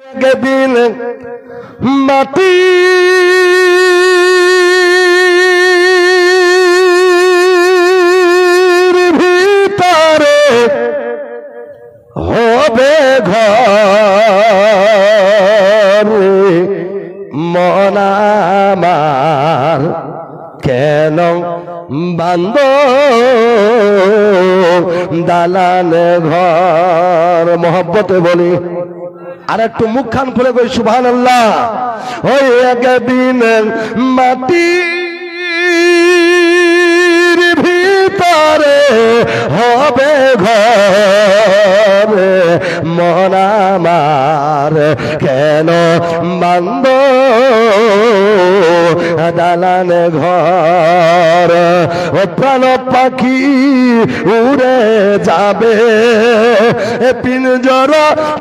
একদিন মাটি ভিতরে হবে ঘর মন আমার কেন বান্ধ দালান ঘর মহব্বতে বলি আর একটু মুখ খান খুলে কই সুবহানাল্লাহ। ওই একদিন মাটির ভিতরে হবে ঘর মন আমার কেন বান্ধ দালান ঘর ও প্রাণ পাখি উড়ে যাবে পিঞ্জর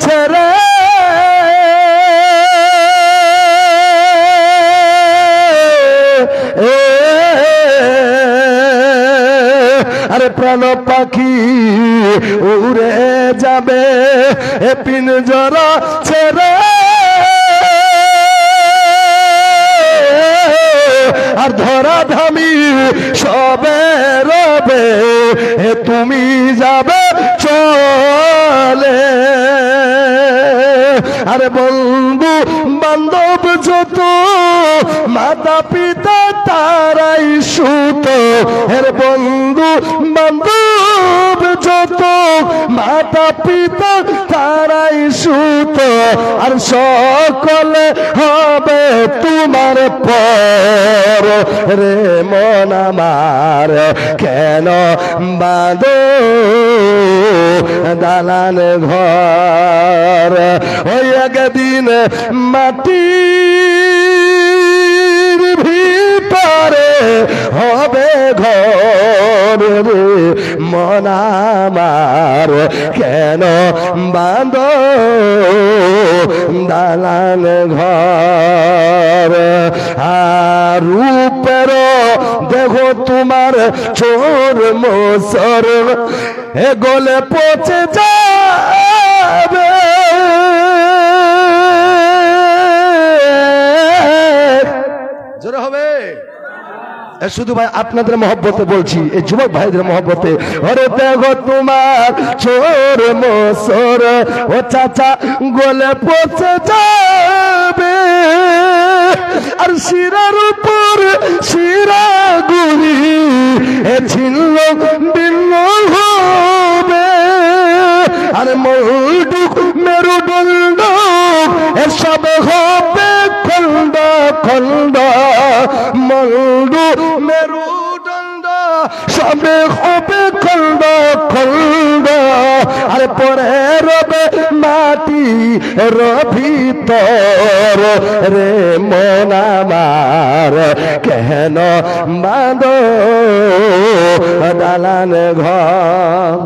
ছেড়ে আরে প্রাণ পাখি উড়ে যাবে পিঞ্জর ছেড়ে আর ধরা ধামি সবে রবে তুমি যাবে চলে আরে বন্ধু বান্ধব যত মাতা পিতা তারাই সুত এর বন্ধু বান্ধব যত মাতা পিতা তারাই সুত আর সকলে হবে তোমার পর রে মন আমার কেন বাঁধো দালান ঘর ওই একদিন মাটির ভিতরে হবে ঘর রে মন আমার কেন বাঁধো দালান ঘর আর রূপের দেখো তোমার চোর মোসর এ গলে পচে যাবে জোরে হবে শুধু ভাই আপনাদের মহব্বতে বলছি এই যুবক ভাইদের মহব্বতে ওরে দেখো তোমার চোর মোসর ও চাচা গলে পচে যাবে আর শিরার উপর শিরা গুলি এ ছিন্ন ভিন্ন হবে আর মৌডুক মেরুদণ্ড এসব হবে খন্ড খন্ড মৌডু মেরুদণ্ড সবে হবে খন্ড খন্ড আর পরে রবে মাটি ভিতর রে মন আমার কেন বাঁধো দালান ঘর